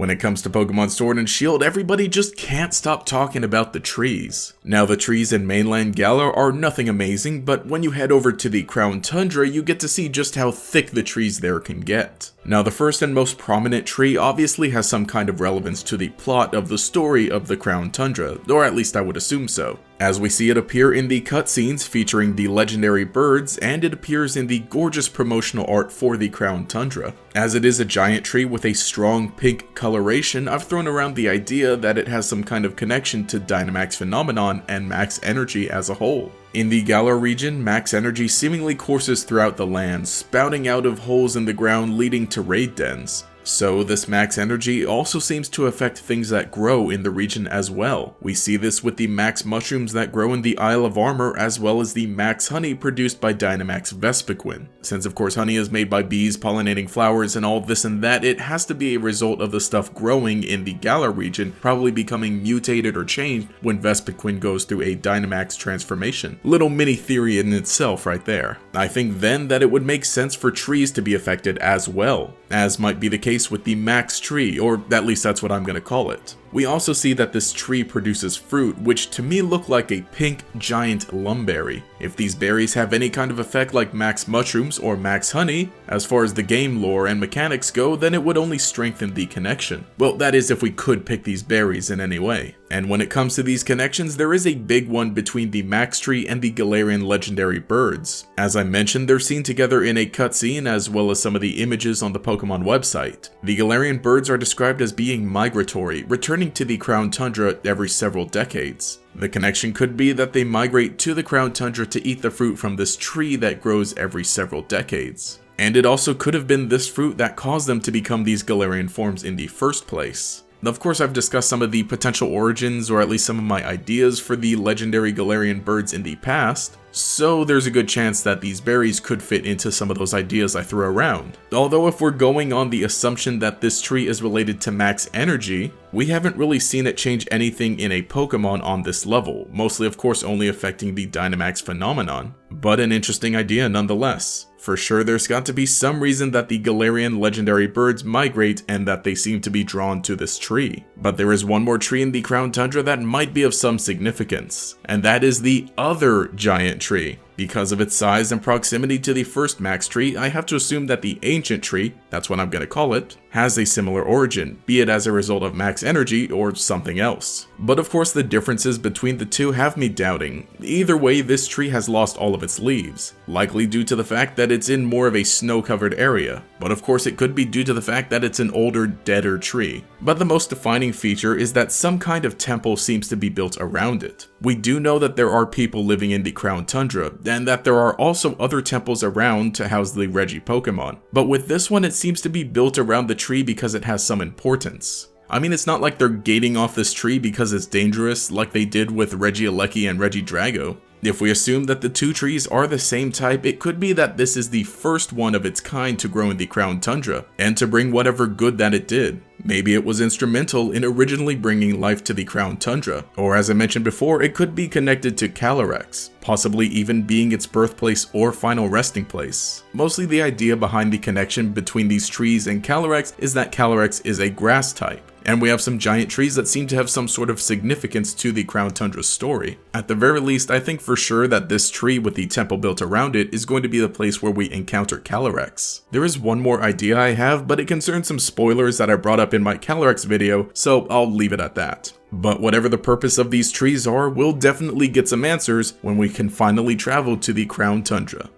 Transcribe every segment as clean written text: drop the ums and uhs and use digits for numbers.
When it comes to Pokemon Sword and Shield, everybody just can't stop talking about the trees. Now, the trees in mainland Galar are nothing amazing, but when you head over to the Crown Tundra, you get to see just how thick the trees there can get. Now, the first and most prominent tree obviously has some kind of relevance to the plot of the story of the Crown Tundra, or at least I would assume so, as we see it appear in the cutscenes featuring the legendary birds, and it appears in the gorgeous promotional art for the Crown Tundra. As it is a giant tree with a strong pink coloration, I've thrown around the idea that it has some kind of connection to Dynamax phenomenon and max energy as a whole. In the Galar region, max energy seemingly courses throughout the land, spouting out of holes in the ground leading to raid dens. So this max energy also seems to affect things that grow in the region as well. We see this with the max mushrooms that grow in the Isle of Armor, as well as the max honey produced by Dynamax Vespiquen. Since of course honey is made by bees pollinating flowers and all this and that, it has to be a result of the stuff growing in the Galar region probably becoming mutated or changed when Vespiquen goes through a Dynamax transformation. Little mini theory in itself right there. I think then that it would make sense for trees to be affected as well, as might be the case with the max tree, or at least that's what I'm going to call it. We also see that this tree produces fruit, which to me look like a pink giant lumberry. If these berries have any kind of effect like max mushrooms or max honey, as far as the game lore and mechanics go, then it would only strengthen the connection. Well, that is if we could pick these berries in any way. And when it comes to these connections, there is a big one between the max tree and the Galarian legendary birds. As I mentioned, they're seen together in a cutscene as well as some of the images on the Pokemon website. The Galarian birds are described as being migratory, returning to the Crown Tundra every several decades. The connection could be that they migrate to the Crown Tundra to eat the fruit from this tree that grows every several decades. And it also could have been this fruit that caused them to become these Galarian forms in the first place. Of course, I've discussed some of the potential origins, or at least some of my ideas for the legendary Galarian birds in the past, so there's a good chance that these berries could fit into some of those ideas I threw around. Although if we're going on the assumption that this tree is related to max energy, we haven't really seen it change anything in a Pokemon on this level, mostly of course only affecting the Dynamax phenomenon. But an interesting idea nonetheless. For sure there's got to be some reason that the Galarian legendary birds migrate and that they seem to be drawn to this tree. But there is one more tree in the Crown Tundra that might be of some significance, and that is the other giant tree. Because of its size and proximity to the first max tree, I have to assume that the ancient tree, that's what I'm going to call it, has a similar origin, be it as a result of max energy or something else. But of course the differences between the two have me doubting. Either way, this tree has lost all of its leaves, likely due to the fact that it's in more of a snow-covered area, but of course it could be due to the fact that it's an older, deader tree. But the most defining feature is that some kind of temple seems to be built around it. We do know that there are people living in the Crown Tundra, and that there are also other temples around to house the Regi Pokemon. But with this one, it seems to be built around the tree because it has some importance. I mean, it's not like they're gating off this tree because it's dangerous like they did with Regieleki and Regidrago. If we assume that the two trees are the same type, it could be that this is the first one of its kind to grow in the Crown Tundra, and to bring whatever good that it did. Maybe it was instrumental in originally bringing life to the Crown Tundra, or as I mentioned before, it could be connected to GatorEX, possibly even being its birthplace or final resting place. Mostly the idea behind the connection between these trees and GatorEX is that GatorEX is a grass type, and we have some giant trees that seem to have some sort of significance to the Crown Tundra's story. At the very least, I think for sure that this tree with the temple built around it is going to be the place where we encounter GatorEX. There is one more idea I have, but it concerns some spoilers that I brought up in my GatorEX video, so I'll leave it at that. But whatever the purpose of these trees are, we'll definitely get some answers when we can finally travel to the Crown Tundra.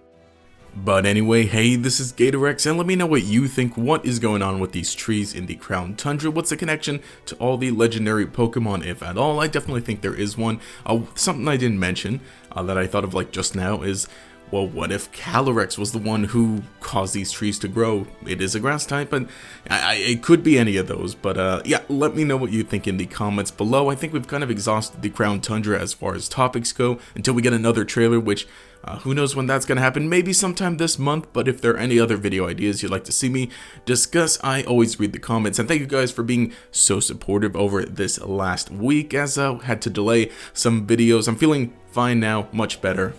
But anyway, hey, this is GatorEX, and let me know what you think. What is going on with these trees in the Crown Tundra? What's the connection to all the legendary Pokemon, if at all? I definitely think there is one. Something I didn't mention that I thought of like just now is, well, what if GatorEX was the one who caused these trees to grow? It is a grass type, and it could be any of those. But yeah, let me know what you think in the comments below. I think we've kind of exhausted the Crown Tundra as far as topics go until we get another trailer, which who knows when that's going to happen, maybe sometime this month. But if there are any other video ideas you'd like to see me discuss, I always read the comments. And thank you guys for being so supportive over this last week, as I had to delay some videos. I'm feeling fine now, much better.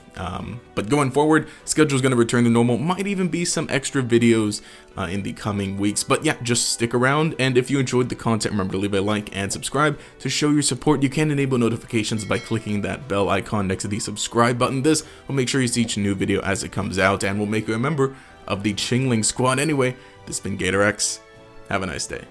But going forward, schedule's going to return to normal. Might even be some extra videos in the coming weeks. But yeah, just stick around, and if you enjoyed the content, remember to leave a like and subscribe to show your support. You can enable notifications by clicking that bell icon next to the subscribe button. This will make sure you see each new video as it comes out, and will make you a member of the Chingling Squad. Anyway, this has been GatorEX. Have a nice day.